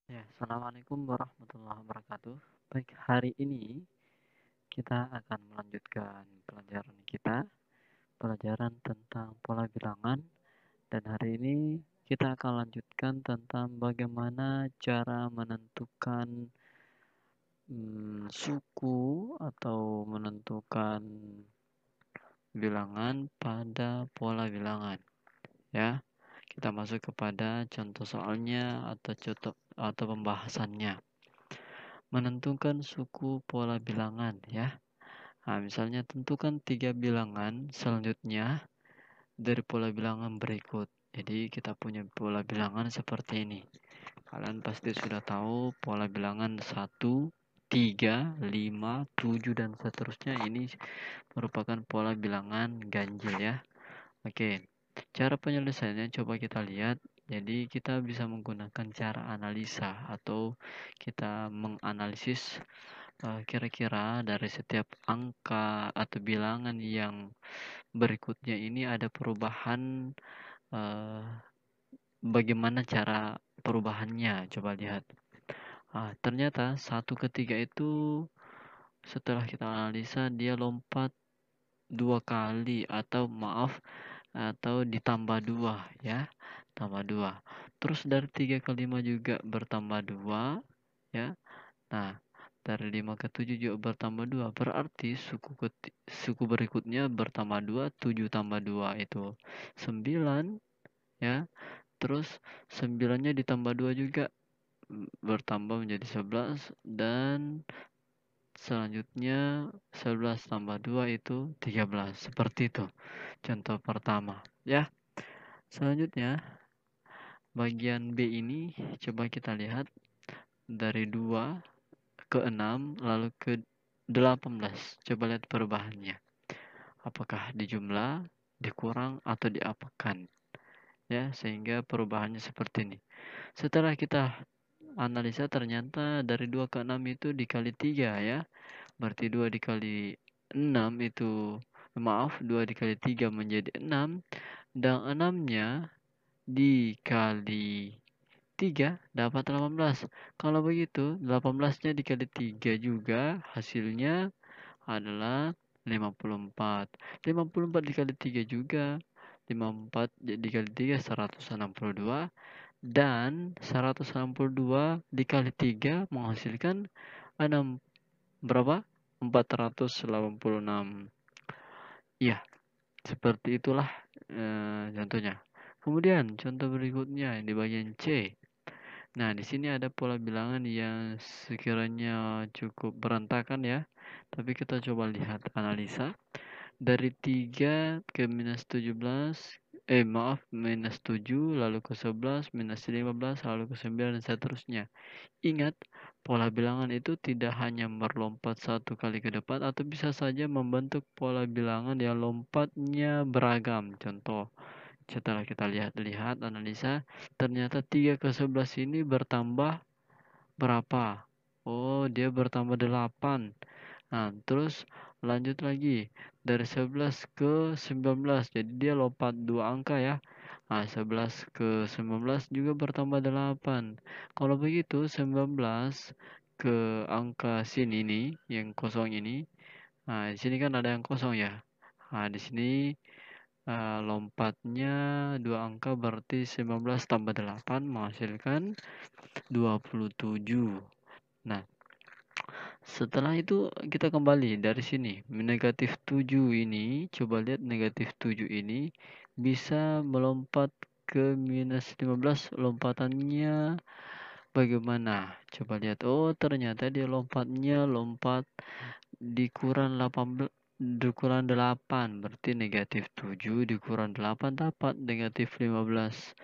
Ya, Assalamualaikum warahmatullahi wabarakatuh. Baik, hari ini kita akan melanjutkan pelajaran kita, pelajaran tentang pola bilangan, dan hari ini kita akan lanjutkan tentang bagaimana cara menentukan suku atau menentukan bilangan pada pola bilangan. Ya, kita masuk kepada contoh soalnya atau pembahasannya. Menentukan suku pola bilangan ya. Nah, misalnya tentukan 3 bilangan selanjutnya dari pola bilangan berikut. Jadi kita punya pola bilangan seperti ini. Kalian pasti sudah tahu pola bilangan 1, 3, 5, 7 dan seterusnya. Ini merupakan pola bilangan ganjil ya. Oke. Cara penyelesaiannya coba kita lihat. Jadi kita bisa menggunakan cara analisa atau kita menganalisis kira-kira dari setiap angka atau bilangan yang berikutnya ini ada perubahan, uh, bagaimana cara perubahannya, coba lihat. Ternyata 1 ke 3 itu setelah kita analisa dia lompat 2 kali atau ditambah 2 ya, tambah 2. Terus dari 3 ke 5 juga bertambah 2 ya. Nah, dari 5 ke 7 juga bertambah 2. Berarti suku berikutnya bertambah 2, 7 tambah 2 itu 9 ya. Terus 9-nya ditambah 2 juga bertambah menjadi 11 dan selanjutnya 11 tambah 2 itu 13. Seperti itu. Contoh pertama ya. Selanjutnya bagian B ini coba kita lihat dari 2 ke 6 lalu ke 18. Coba lihat perubahannya. Apakah dijumlah, dikurang, atau diapakan? Ya, sehingga perubahannya seperti ini. Setelah kita analisa ternyata dari 2 ke 6 itu dikali 3 ya. Berarti 2 dikali 6 itu 2 dikali 3 menjadi 6 dan 6-nya dikali 3 dapat 18. Kalau begitu 18-nya dikali 3 juga hasilnya adalah 54. 54 dikali 3 juga 54 dikali 3 162 dan 162 dikali 3 menghasilkan 6 berapa? 486. Ya, seperti itulah contohnya. Kemudian contoh berikutnya di bagian C. Nah, di sini ada pola bilangan yang sekiranya cukup berantakan ya. Tapi kita coba lihat analisa. Dari 3 ke minus 17, minus 7, lalu ke 11, minus 15, lalu ke 9, dan seterusnya. Ingat, pola bilangan itu tidak hanya melompat 1 kali ke depan, atau bisa saja membentuk pola bilangan yang lompatnya beragam. Contoh, setelah kita lihat analisa, ternyata 3 ke 11 ini bertambah berapa? Oh, dia bertambah 8. Nah, terus lanjut lagi dari 11 ke 19. Jadi dia lompat 2 angka ya. Nah, 11 ke 19 juga bertambah 8. Kalau begitu 19 ke angka sini nih, yang kosong ini. Nah, di sini kan ada yang kosong ya. Nah, di sini lompatnya 2 angka berarti 19 tambah 8 menghasilkan 27. Nah, setelah itu kita kembali dari sini. Negatif 7 ini, coba lihat negatif 7 ini bisa melompat ke minus 15. Lompatannya bagaimana? Coba lihat. Oh, ternyata dia lompat dikurang 18, dikurang 8. Berarti negatif 7 dikurang 8 dapat negatif 15.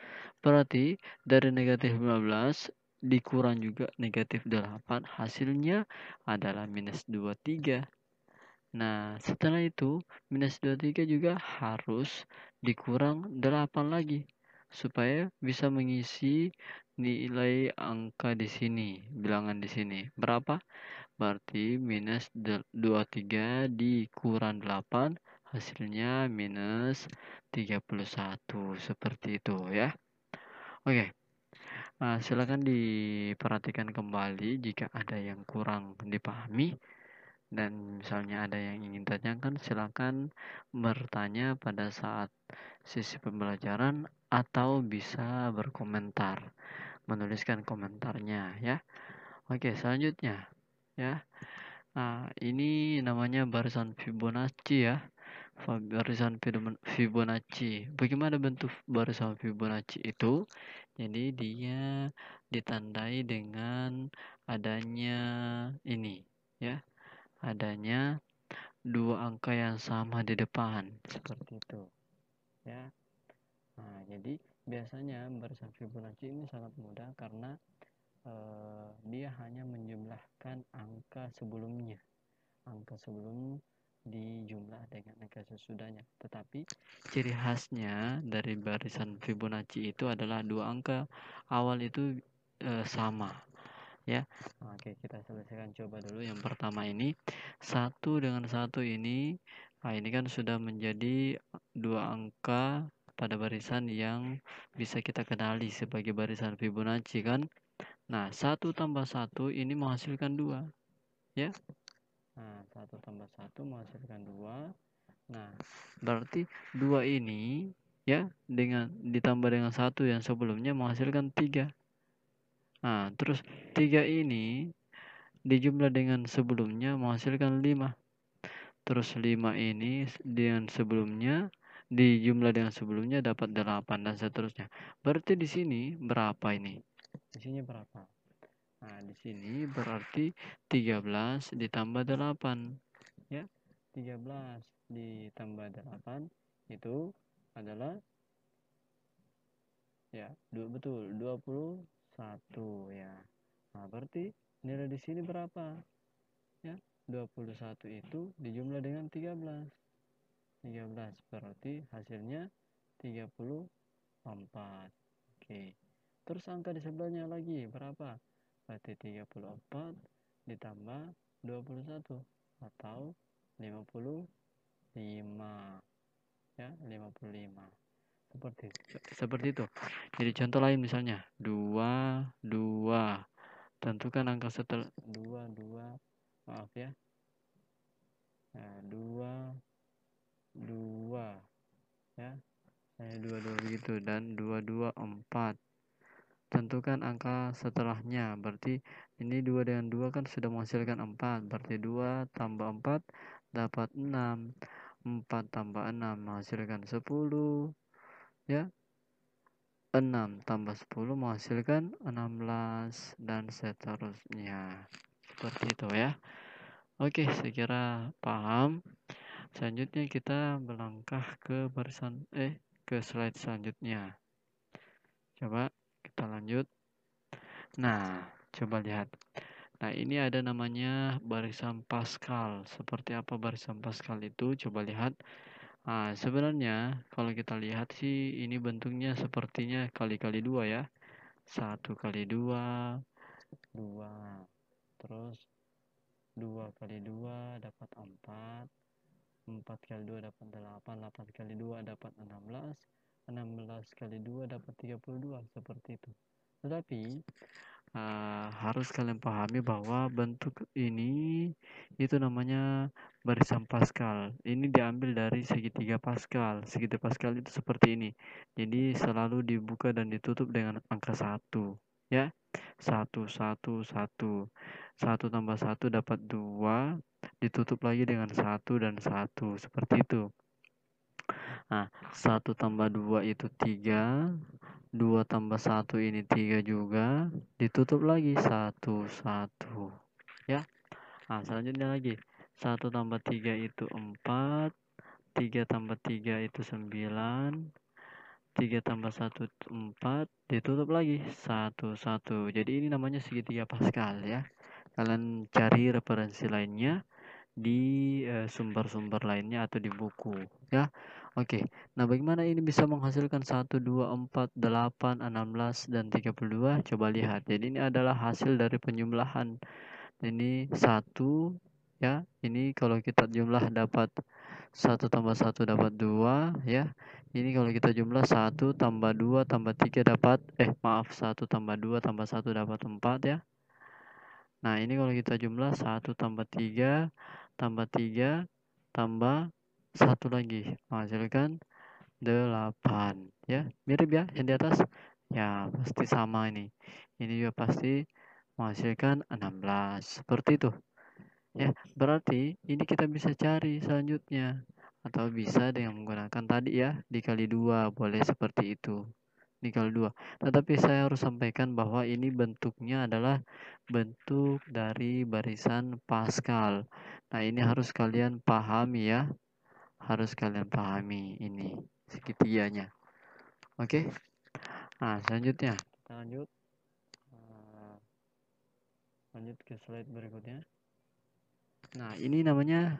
Berarti dari negatif 15 dikurang juga negatif 8, hasilnya adalah minus 23. Nah, setelah itu minus 23 juga harus dikurang 8 lagi supaya bisa mengisi nilai angka di sini, bilangan di sini. Berapa? Berarti minus 23 dikurang 8 hasilnya minus 31. Seperti itu ya. Oke. Silakan diperhatikan kembali jika ada yang kurang dipahami dan misalnya ada yang ingin tanyakan, silakan bertanya pada saat sesi pembelajaran atau bisa berkomentar, menuliskan komentarnya ya. Oke, selanjutnya ya. Ini namanya barisan Fibonacci ya. Barisan Fibonacci. Bagaimana bentuk barisan Fibonacci itu? Jadi dia ditandai dengan adanya ini ya, adanya dua angka yang sama di depan seperti itu ya. Jadi biasanya barisan Fibonacci ini sangat mudah karena dia hanya menjumlahkan angka sebelum dijumlah dengan angka sesudahnya. Tetapi ciri khasnya dari barisan Fibonacci itu adalah dua angka awal itu sama ya. Oke, kita selesaikan coba dulu. Yang pertama ini 1 dengan 1 ini. Ini kan sudah menjadi dua angka pada barisan yang bisa kita kenali sebagai barisan Fibonacci kan. Nah, 1 tambah 1 ini menghasilkan 2 ya. 1 tambah 1 menghasilkan 2. Nah, berarti 2 ini ya dengan ditambah dengan 1 yang sebelumnya menghasilkan 3. Terus 3 ini dijumlah dengan sebelumnya menghasilkan 5. Terus 5 ini dengan sebelumnya dijumlah dengan sebelumnya dapat 8 dan seterusnya. Berarti di sini berapa ini? Di sini berapa? Di sini berarti 13 ditambah 8 ya. 13 ditambah 8 itu adalah ya, betul 21 ya. Berarti nilai di sini berapa? Ya, 21 itu dijumlah dengan 13. 13 berarti hasilnya 34. Oke. Terus angka di sebelahnya lagi berapa? Berarti 34 ditambah 21 atau 55 ya, 55 seperti itu. Jadi contoh lain misalnya 2 tentukan angka setelah 2 maaf ya. 2 ya, saya 2 begitu, dan 2 4. Tentukan angka setelahnya. Berarti ini 2 dengan 2 kan sudah menghasilkan 4. Berarti 2 tambah 4 dapat 6. 4 tambah 6 menghasilkan 10. Ya. 6 tambah 10 menghasilkan 16 dan seterusnya. Seperti itu ya. Oke, saya kira paham. Selanjutnya kita melangkah ke ke slide selanjutnya. Coba kita lanjut. Nah, coba lihat. Nah, ini ada namanya barisan Pascal. Seperti apa barisan Pascal itu? Coba lihat. Sebenarnya kalau kita lihat sih ini bentuknya sepertinya kali-kali 2 ya. 1 kali 2, 2. Terus 2 kali 2 dapat 4. 4 kali 2 dapat 8. 8 kali 2 dapat 16. 16 kali 2 dapat 32. Seperti itu. Tetapi harus kalian pahami bahwa bentuk ini itu namanya barisan Pascal. Ini diambil dari segitiga Pascal. Segitiga Pascal itu seperti ini. Jadi selalu dibuka dan ditutup dengan angka 1 ya. 1 1 1. 1 tambah 1 dapat 2, ditutup lagi dengan 1 dan 1 seperti itu. 1 tambah 2 itu 3. 2 tambah 1 ini 3 juga, ditutup lagi 1 1 ya. Selanjutnya lagi 1 tambah 3 itu 4. 3 tambah 3 itu 9. 3 tambah 1 itu 4, ditutup lagi 1 1. Jadi ini namanya segitiga Pascal ya. Kalian cari referensi lainnya di sumber-sumber lainnya atau di buku ya. Oke. Nah, bagaimana ini bisa menghasilkan 1 2 4 8 16 dan 32? Coba lihat. Jadi ini adalah hasil dari penjumlahan. Ini 1 ya. Ini kalau kita jumlah dapat 1 tambah 1 dapat 2 ya. Ini kalau kita jumlah 1 tambah 2 tambah 3 dapat 1 tambah 2 tambah 1 dapat 4 ya. Nah, ini kalau kita jumlah 1 tambah 3 tambah 3 tambah 1 lagi menghasilkan 8 ya. Mirip ya yang di atas? Ya, pasti sama ini. Ini juga pasti menghasilkan 16. Seperti itu. Ya, berarti ini kita bisa cari selanjutnya atau bisa dengan menggunakan tadi ya dikali 2 boleh seperti itu. Dikali 2. Tetapi saya harus sampaikan bahwa ini bentuknya adalah bentuk dari barisan Pascal. Nah, ini harus kalian pahami ya. Harus kalian pahami ini segitiganya. Oke. Nah, selanjutnya kita lanjut ke slide berikutnya. Nah, ini namanya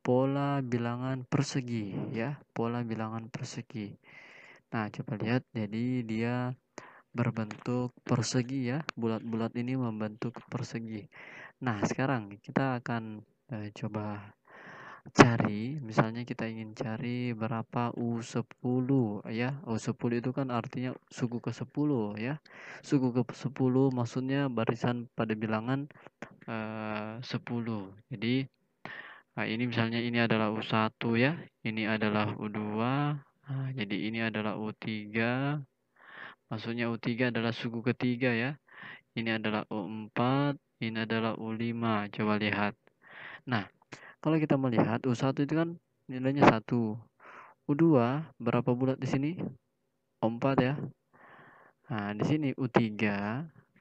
pola bilangan persegi ya, pola bilangan persegi. Nah, coba lihat, jadi dia berbentuk persegi ya, bulat-bulat ini membentuk persegi. Nah, sekarang kita akan coba cari, misalnya kita ingin cari berapa U10 ya. U10 itu kan artinya suku ke-10 ya. Suku ke-10 maksudnya barisan pada bilangan 10. Jadi ini misalnya ini adalah U1 ya, ini adalah U2. Nah, jadi ini adalah U3. Maksudnya U3 adalah suku ketiga ya. Ini adalah U4, ini adalah U5. Coba lihat. Nah, kalau kita melihat U1 itu kan nilainya 1. U2 berapa bulat di sini? 4 ya. Nah, di sini U3.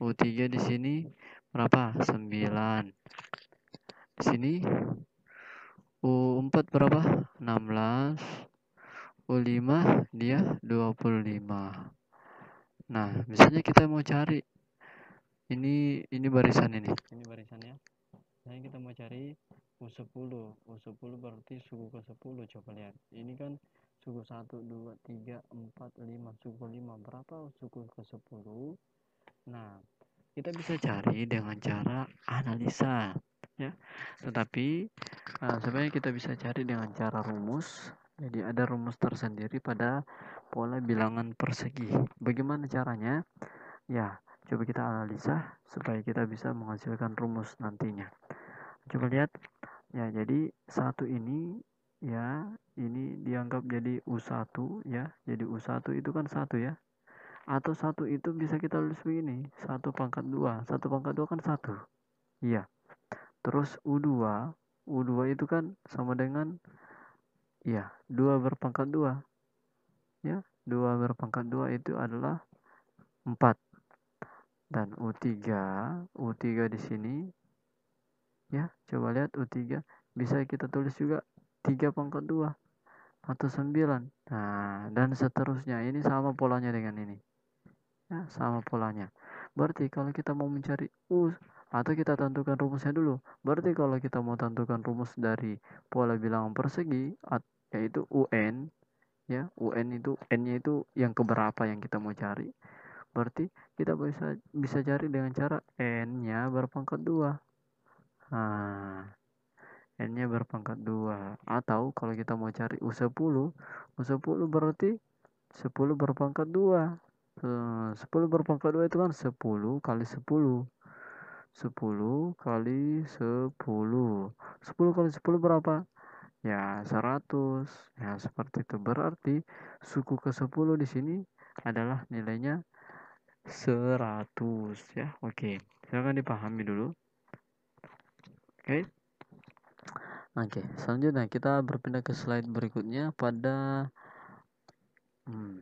U3 di sini berapa? 9. Di sini U4 berapa? 16. U5 dia 25. Nah, misalnya kita mau cari ini barisan ini. Ini barisannya. Nah, kita mau cari U10. U10 berarti suku ke-10. Coba lihat. Ini kan suku 1 2 3 4 5, suku 5. Berapa suku ke-10? Nah, kita bisa cari dengan cara analisa ya. Tetapi sebenarnya kita bisa cari dengan cara rumus. Jadi ada rumus tersendiri pada pola bilangan persegi. Bagaimana caranya? Ya, coba kita analisa supaya kita bisa menghasilkan rumus nantinya. Coba lihat. Ya, jadi 1 ini ya, ini dianggap jadi U1 ya. Jadi U1 itu kan 1 ya. Atau 1 itu bisa kita tulis begini, 1 pangkat 2. 1 pangkat 2 kan 1. Iya. Terus U2 itu kan sama dengan ya 2 berpangkat 2. Ya, 2 berpangkat 2 itu adalah 4. Dan U3 di sini ya, coba lihat U3 bisa kita tulis juga 3 pangkat 2 atau 9. Nah, dan seterusnya. Ini sama polanya dengan ini. Ya, sama polanya. Berarti kalau kita mau mencari U atau kita tentukan rumusnya dulu. Berarti kalau kita mau tentukan rumus dari pola bilangan persegi yaitu UN ya, UN itu N-nya itu yang keberapa yang kita mau cari. Berarti kita bisa cari dengan cara N-nya berpangkat 2. Nah, N-nya berpangkat 2. Atau kalau kita mau cari U10 berarti 10 berpangkat 2. 10 berpangkat 2 itu kan 10 kali 10. 10 kali 10. 10 kali 10 berapa? Ya, 100. Ya, seperti itu. Berarti suku ke-10 di sini adalah nilainya 100 ya. Oke. Silakan dipahami dulu. Oke. Oke, selanjutnya kita berpindah ke slide berikutnya pada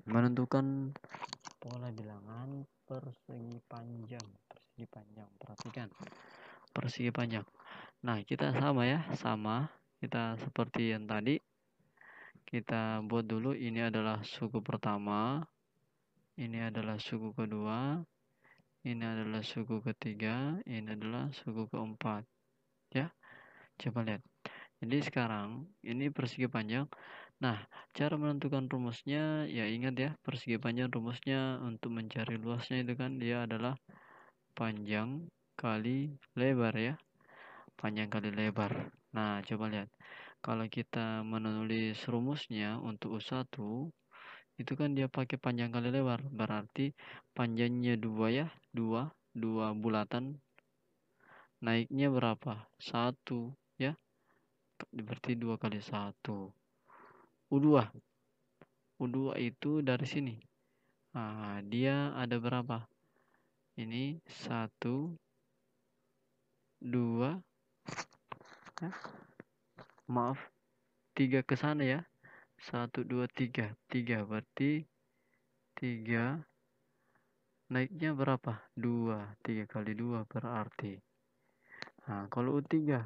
menentukan pola bilangan persegi panjang. Perhatikan. Persegi panjang. Nah, kita sama. Kita seperti yang tadi. Kita buat dulu, ini adalah suku pertama. Ini adalah suku kedua. Ini adalah suku ketiga. Ini adalah suku keempat. Ya, coba lihat. Jadi sekarang ini persegi panjang. Nah, cara menentukan rumusnya ya ingat ya, persegi panjang rumusnya untuk mencari luasnya itu kan dia adalah panjang kali lebar ya. Panjang kali lebar. Nah, coba lihat. Kalau kita menulis rumusnya untuk U1, itu kan dia pakai panjang kali lebar. Berarti panjangnya 2 ya, 2 bulatan. Naiknya berapa? 1 ya. Berarti 2 kali 1. U2. U2 itu dari sini. Nah, dia ada berapa? Ini 1, 2, maaf, 3 ke sana ya. 1, 2, 3. 3 berarti 3. Naiknya berapa? 2. 3 kali 2 berarti. Nah, kalau U3.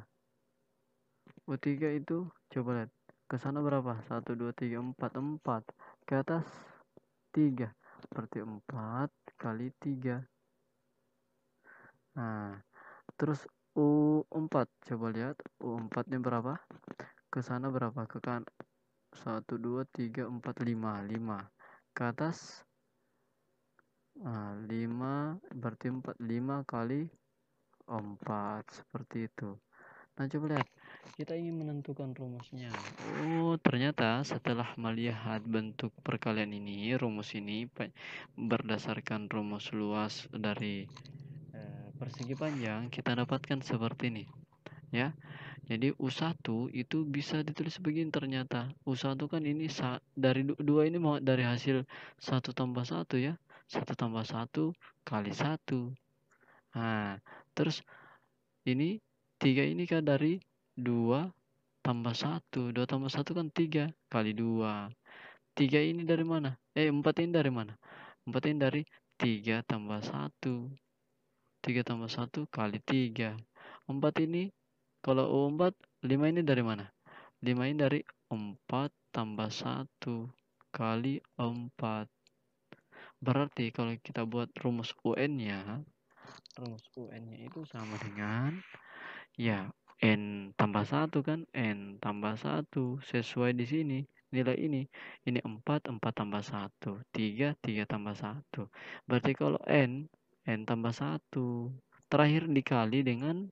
U3 itu coba lihat. Ke sana berapa? 1, 2, 3, 4. 4. Ke atas 3. Berarti 4 kali 3. Nah, terus U4. Coba lihat. U4-nya berapa? Ke sana berapa? Ke kan 1, 2, 3, 4, 5. 5. Ke atas 5 berarti 4. 5 kali 4 seperti itu. Nah, coba lihat. Kita ingin menentukan rumusnya. Oh, ternyata setelah melihat bentuk perkalian ini, rumus ini berdasarkan rumus luas dari persegi panjang, kita dapatkan seperti ini. Ya. Jadi U1 itu bisa ditulis begini ternyata. U1 kan ini dari 2 ini mau dari hasil 1 tambah 1 ya. 1 tambah 1 kali 1. Nah, terus ini 3 ini kan dari 2 tambah 1. 2 tambah 1 kan 3 kali 2. 3 ini dari mana? 4 ini dari mana? 4 ini dari 3 tambah 1. 3 tambah 1 kali 3. 4 ini kalau U4, 5 ini dari mana? 5 ini dari 4 tambah 1 kali 4. Berarti kalau kita buat rumus UN-nya, itu sama dengan ya N tambah 1 kan, N tambah 1 sesuai di sini nilai ini 4 tambah 1 3 tambah 1. Berarti kalau N tambah 1 terakhir dikali dengan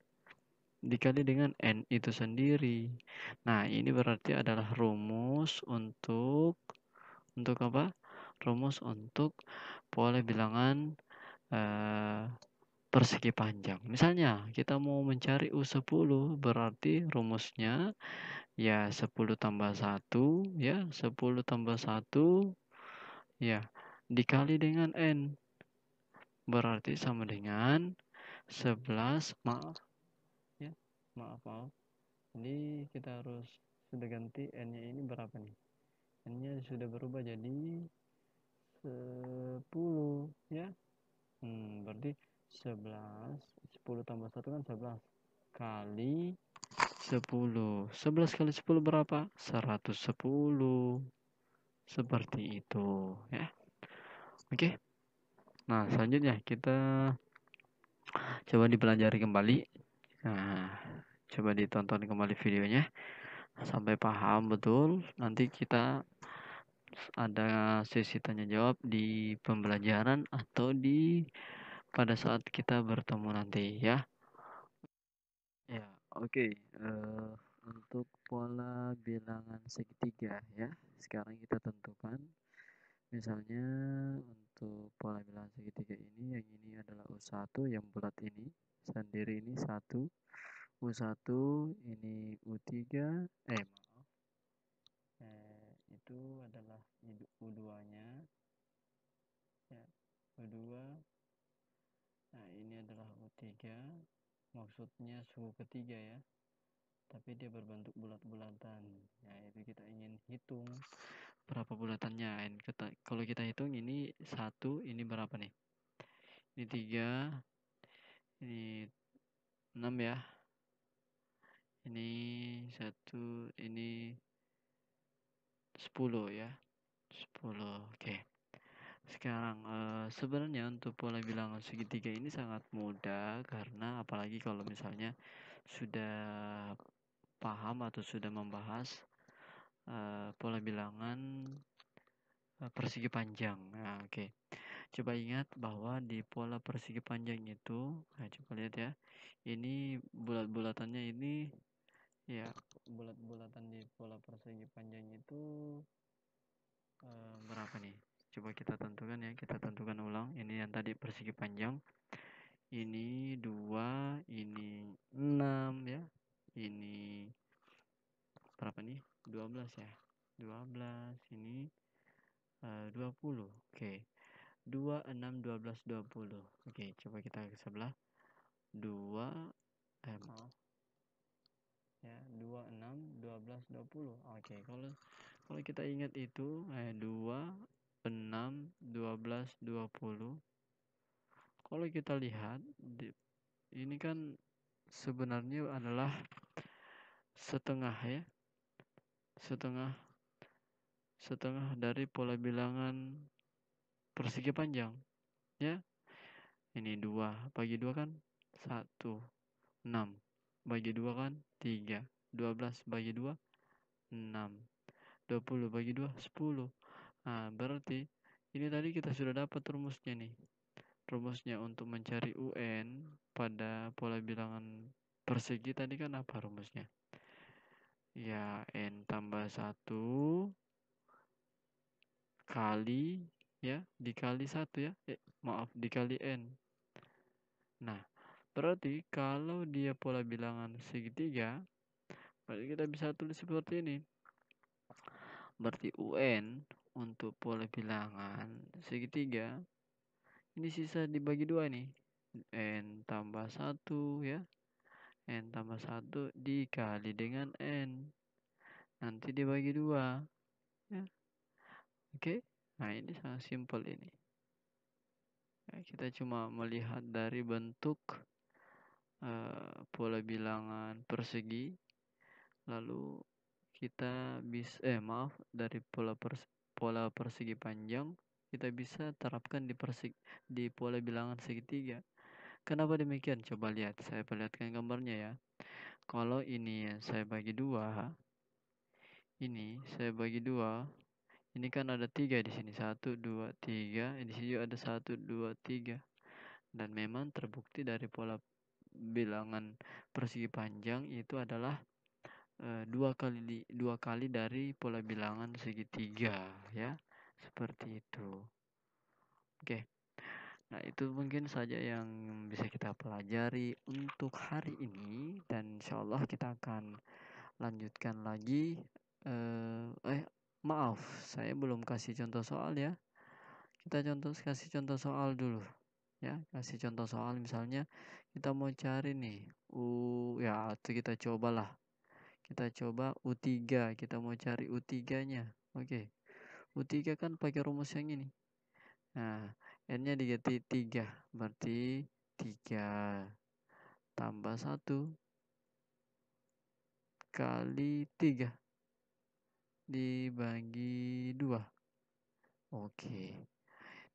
N itu sendiri. Nah, ini berarti adalah rumus untuk apa? Rumus untuk pola bilangan persegi panjang. Misalnya, kita mau mencari U10, berarti rumusnya ya 10 tambah 1, ya 10 tambah 1, ya dikali dengan N. Berarti sama dengan 11, maaf, ya, maaf. Jadi kita harus sudah ganti N-nya ini berapa nih? N-nya sudah berubah jadi 10, ya. Berarti 11, 10 tambah 1 kan 11 kali 10. 11 kali 10 berapa? 110. Seperti itu, ya. Oke. Nah, selanjutnya kita coba dipelajari kembali. Nah, coba ditonton kembali videonya sampai paham betul. Nanti kita ada sesi tanya jawab di pembelajaran atau pada saat kita bertemu nanti ya. Ya, oke. Untuk pola bilangan segitiga ya. Sekarang kita tentukan. Misalnya untuk pola bilangan segitiga ini, yang ini adalah U1 yang bulat ini. Sendiri ini 1. U1 ini U3. Maaf. Itu adalah U2-nya. Ya, U2. Nah, ini adalah U3. Maksudnya suku ketiga ya. Tapi dia berbentuk bulat-bulatan. Ya, itu kita ingin hitung berapa bulatannya. Kalau kita hitung ini 1, ini berapa nih? Ini 3, ini 6 ya. Ini 1, ini 10 ya. 10. Oke. Sekarang sebenarnya untuk pola bilangan segitiga ini sangat mudah karena apalagi kalau misalnya sudah paham atau sudah membahas pola bilangan persegi panjang. Nah, oke. Coba ingat bahwa di pola persegi panjang itu, nah coba lihat ya. Ini bulat-bulatannya ini Ya, bulat-bulatan di pola persegi panjang itu berapa nih? Coba kita tentukan ya, kita tentukan ulang. Ini yang tadi persegi panjang. Ini 2, ini 6 ya. Ini berapa nih? 12 ya. 12, ini 20. Oke. 2, 6, 12, 20. Oke, coba kita ke sebelah. 2, maaf. Ya, 2, 6, 12, 20. Oke, kalau kita ingat itu 2, 6, 12, 20. Kalau kita lihat ini kan sebenarnya adalah setengah ya. Setengah dari pola bilangan persegi panjang ya. Ini 2 bagi 2 kan 1, 6 bagi 2 kan 3, 12 bagi 2 6, 20 bagi 2 10. Nah, berarti ini tadi kita sudah dapat rumusnya nih. Rumusnya untuk mencari UN pada pola bilangan persegi tadi kan apa rumusnya? Ya, N tambah 1 kali ya, dikali 1 ya. Maaf, dikali N. Nah, berarti kalau dia pola bilangan segitiga, berarti kita bisa tulis seperti ini. Berarti UN untuk pola bilangan segitiga ini sisa dibagi 2 nih. N tambah 1 ya. N tambah 1 dikali dengan N. Nanti dibagi 2 ya. Oke. Nah, ini sangat simpel ini. Ya, kita cuma melihat dari bentuk pola bilangan persegi, lalu kita bisa maaf, dari pola persegi panjang kita bisa terapkan di pola bilangan segitiga. Kenapa demikian? Coba lihat, saya perlihatkan gambarnya ya. Kalau ini ya saya bagi 2, ini kan ada 3 di sini, 1, 2, 3. Di sini juga ada 1, 2, 3. Dan memang terbukti dari pola bilangan persegi panjang itu adalah dua kali dari pola bilangan segitiga ya, seperti itu. Oke, nah itu mungkin saja yang bisa kita pelajari untuk hari ini, dan insyaallah kita akan lanjutkan lagi. Maaf, saya belum kasih contoh soal ya. Kita kasih contoh soal dulu ya. Kasih contoh soal, misalnya kita mau cari nih ya, itu kita cobalah. Kita coba U3, kita mau cari U3-nya. Oke. U3 kan pakai rumus yang ini. Nah, N-nya diganti 3, berarti 3 tambah 1 kali 3 dibagi 2. Oke.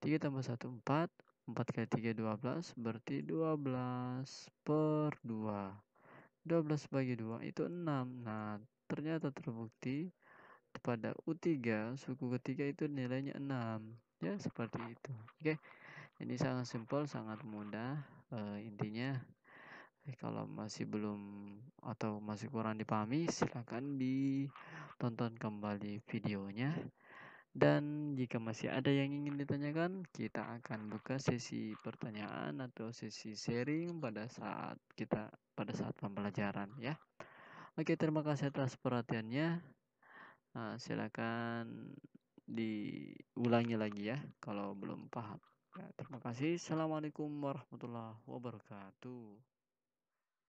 3 tambah 1 4, 4 kali 3 12, berarti 12 per 2. 12 bagi 2 itu 6. Nah, ternyata terbukti pada U3 suku ketiga itu nilainya 6 ya, seperti itu. Oke, ini sangat simpel, sangat mudah. Intinya kalau masih belum atau masih kurang dipahami, silakan ditonton kembali videonya, dan jika masih ada yang ingin ditanyakan, kita akan buka sesi pertanyaan atau sesi sharing pada saat pembelajaran ya. Oke, terima kasih atas perhatiannya. Silakan diulangi lagi ya kalau belum paham. Ya, terima kasih. Assalamualaikum warahmatullahi wabarakatuh.